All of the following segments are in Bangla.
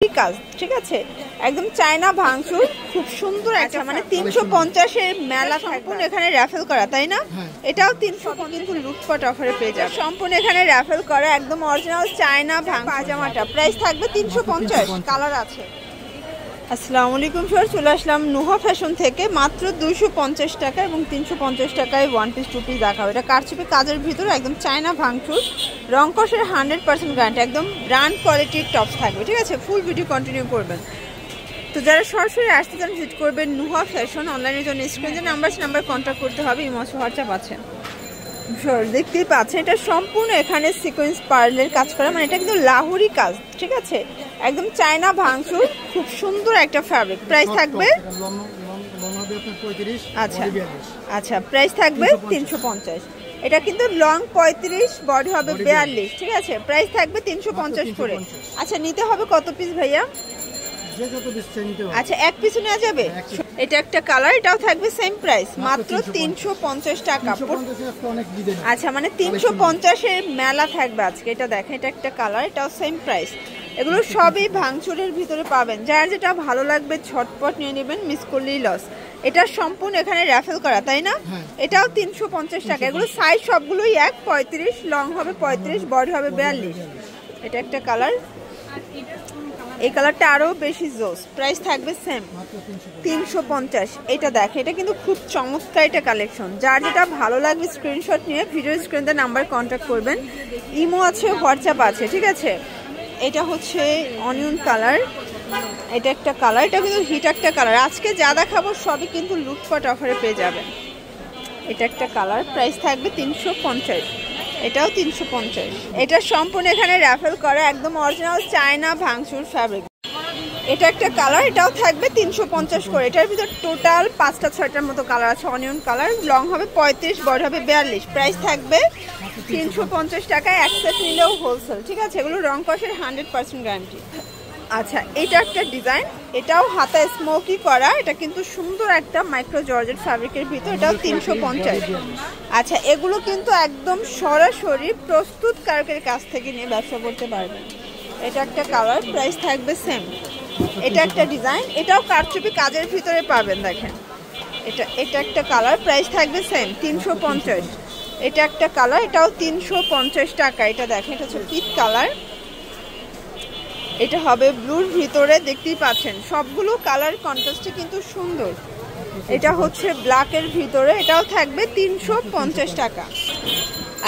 কাজ ঠিক আছে, একদম চায়না ভাঙচুর, খুব সুন্দর একটা মানে 350-এর মেলা সম্পূর্ণ এখানে র্যাফেল করা, তাই না? এটাও 300, কিন্তু লুটপাট অফারে পেয়ে যাবে। সম্পূর্ণ এখানে র্যাফেল করা একদম অরিজিনাল চায়না পাজামাটা, প্রাইস থাকবে 350, কালার আছে। আসসালামু আলাইকুম স্যার, চলে আসলাম নুহা ফ্যাশন থেকে মাত্র 250 টাকা এবং 350 টাকায় ওয়ান পিস টু পিস দেখাবো। এটা কারচুপি কাজের ভিতরে একদম চায়না ভাঙচুর, রং কষের 100% গ্যারান্টি, একদম ব্র্যান্ড কোয়ালিটির টপস থাকবে, ঠিক আছে? ফুল ভিডিও কন্টিনিউ করবেন। তো যারা সরাসরি আসতে চান ভিজিট করবেন নুহা ফ্যাশন। অনলাইনের জন্য স্ক্রিনে নাম্বার কন্ট্যাক্ট করতে হবে, ইমো হোয়াটসঅ্যাপ আছে। দেখতেই পাচ্ছেন এটা সম্পূর্ণ এখানে সিকোয়েন্স পার্লের কাজ করা, মানে এটা কিন্তু লাহোরি কাজ, ঠিক আছে? একদম চায়না ভাঙচুর, খুব সুন্দর একটা ফ্যাব্রিক। প্রাইস থাকবে আচ্ছা আচ্ছা, প্রাইস থাকবে 350। এটা কিন্তু লং 35, বডি হবে 42, ঠিক আছে? প্রাইস থাকবে 350 করে। আচ্ছা, নিতে হবে কত পিস ভাইয়া? আচ্ছা, এক পিস নেওয়া যাবে। এটা একটা কালার, এটাও থাকবে সেম প্রাইস, মাত্র 350 টাকা। আচ্ছা, মানে 350-এর মেলা থাকবে আজকে। এটা দেখেন, এটা একটা কালার, এটাও সেম প্রাইস। এগুলো সবই ভাঙচুরের ভিতরে পাবেন, যার যেটা ভালো লাগবে ঝটপট নিয়ে নেবেন, মিস করলেই লস। এটা সম্পূর্ণ এখানে র্যাফেল করা, তাই না? এটাও 350 টাকা। এগুলো সাইজ সবগুলোই এক, 35, লং হবে 35, বডি হবে 42। এটা একটা কালার, এই কালারটা আরো বেশি জোস। প্রাইস থাকবে সেম 350। এটা দেখে, এটা কিন্তু খুব চমৎকার একটা কালেকশন, যার যেটা ভালো লাগবে স্ক্রিনশট নিয়ে ভিডিও স্ক্রিনে নাম্বার কন্ট্যাক্ট করবেন, ইমো আছে, হোয়াটসঅ্যাপ আছে, ঠিক আছে? এটা হচ্ছে অনিয়ন কালার, এটা একটা কালার, এটা কিন্তু হিট একটা কালার। আজকে যা দেখাবো সবই কিন্তু লুটপাট অফারে পেয়ে যাবেন। এটা একটা কালার, প্রাইস থাকবে 350। এটাও 350। এটা সম্পূর্ণ এখানে র্যাফেল করা একদম অরিজিনাল চায়না ভাঙচুর ফ্যাব্রিক। এটা একটা কালার, এটাও থাকবে 350 করে। এটার ভিতর টোটাল 5-6টার মতো কালার আছে। অনিয়ন কালার, লং হবে 35, বডি হবে 42। প্রাইস থাকবে 350 টাকায়, অ্যাক্সেস নিলেও হোলসেল, ঠিক আছে? এগুলো রং কষের 100% গ্যারান্টি। আচ্ছা, এটা একটা ডিজাইন, এটাও হাতা স্মোকি করা, এটা কিন্তু সুন্দর একটা মাইক্রো জর্জেট ফ্যাব্রিকের ভিতর, এটাও 350। আচ্ছা, এগুলো কিন্তু একদম সরাসরি প্রস্তুতকারকের কাছ থেকে নিয়ে ব্যবসা করতে পারবেন। এটা একটা কালার, প্রাইস থাকবে সেম। এটা একটা ডিজাইন, এটাও কারচুপি কাজের ভিতরে পাবেন, দেখেন। এটা একটা কালার, প্রাইস থাকবে সেম 350। এটা একটা কালার, এটাও 350 টাকা। এটা দেখেন, এটা হচ্ছে পিচ কালার, এটা হবে ব্লুর ভিতরে, দেখতেই পাচ্ছেন সবগুলো কালার কন্ট্রাস্টে কিন্তু সুন্দর। এটা হচ্ছে ব্ল্যাকের ভিতরে, এটাও থাকবে 350 টাকা।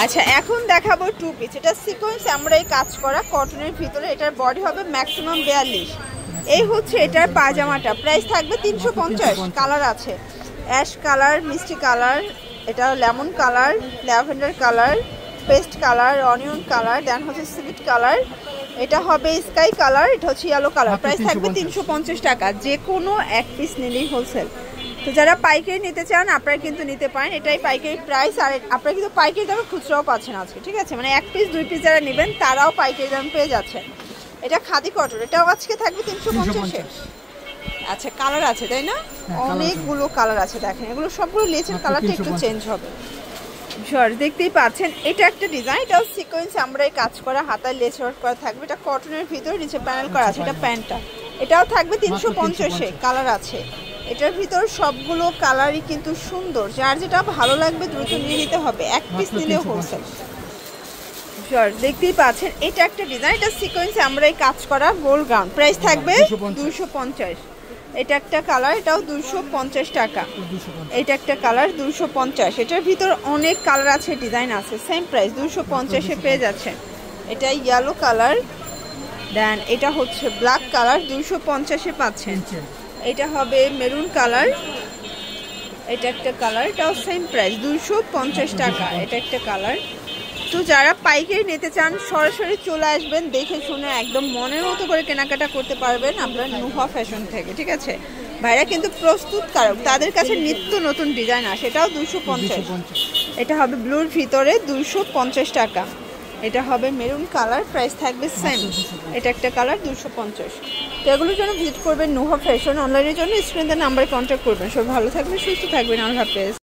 আচ্ছা, এখন দেখাবো টু পিস। এটা সিকোয়েন্স এমব্রয়ডারি কাজ করা কটনের ভিতরে, এটার বডি হবে ম্যাক্সিমাম 42। এই হচ্ছে এটার পাজামাটা, প্রাইস থাকবে 350। কালার আছে অ্যাশ কালার, মিষ্টি কালার, এটা lemon colour, lavender colour, paste colour, onion colour, then হচ্ছে সিভিট কালার, এটা হবে স্কাই কালার, এটা হচ্ছে ইয়েলো কালার। প্রাইস থাকবে 350 টাকা। যে কোনো এক পিস নিলেই হোলসেল। তো যারা পাইকারি নিতে চান আপনারা কিন্তু নিতে পারেন, এটাই পাইকারি প্রাইস। আর আপনারা কিন্তু পাইকারি দামে খুচরাও পাচ্ছেন আজকে, ঠিক আছে? মানে এক পিস দুই পিস যারা নেবেন তারাও পাইকারি দাম পেয়ে যাচ্ছেন। এটা খাদি কটন, এটাও আজকে থাকবে 350। আচ্ছা, কালার আছে, তাই না? অনেকগুলো কালার আছে, দেখেন এগুলো সবগুলো লেচের কালারটা একটু চেঞ্জ হবে। দেখতেই পাচ্ছেন, এটা একটা ডিজাইন, এটাও সিকোয়েন্স এমব্রয়ডারি কাজ করা, হাতায় লেস ওয়ার্ক করা থাকবে। এটা কটনের ভিতরে নিচে প্যানেল করা আছে, এটা প্যান্টটা। এটাও থাকবে 350-এ। কালার আছে, এটার ভিতর সবগুলো কালারই কিন্তু সুন্দর, যার যেটা ভালো লাগবে দ্রুত নিয়ে নিতে হবে, এক পিস নিলেও হোলসেল। দেখতেই পাচ্ছেন, এটা একটা ডিজাইন, এটা সিকোয়েন্স এমব্রয়ডারি কাজ করা গোল্ড গ্রাউন্ড, প্রাইস থাকবে 250। এটা একটা কালার, এটাও 250 টাকা। এটা একটা কালার 250। এটার ভিতর অনেক কালার আছে, ডিজাইন আছে, সেম প্রাইস 250-এ পেয়ে যাচ্ছে। এটা ইয়েলো কালার, দেন এটা হচ্ছে ব্ল্যাক কালার, 250-এ পাচ্ছেন। এটা হবে মেরুন কালার, এটা একটা কালার, এটাও সেম প্রাইস 250 টাকা। এটা একটা কালার। তো যারা পাইকারি নিতে চান সরাসরি চলে আসবেন, দেখে শুনে একদম মনের মতো করে কেনাকাটা করতে পারবেন আপনার নুহা ফ্যাশন থেকে, ঠিক আছে? ভাইরা কিন্তু প্রস্তুতকারক, তাদের কাছে নিত্য নতুন ডিজাইন আসে। এটাও 250। এটা হবে ব্লুর ভিতরে, 250 টাকা। এটা হবে মেরুন কালার, প্রাইস থাকবে সেম। এটা একটা কালার, 250। তো এগুলোর জন্য ভিজিট করবেন নুহা ফ্যাশন। অনলাইনের জন্য স্ক্রিনে নাম্বারে কন্ট্যাক্ট করবেন। সব ভালো থাকবেন, সুস্থ থাকবেন, আল্লাহ হাফেজ।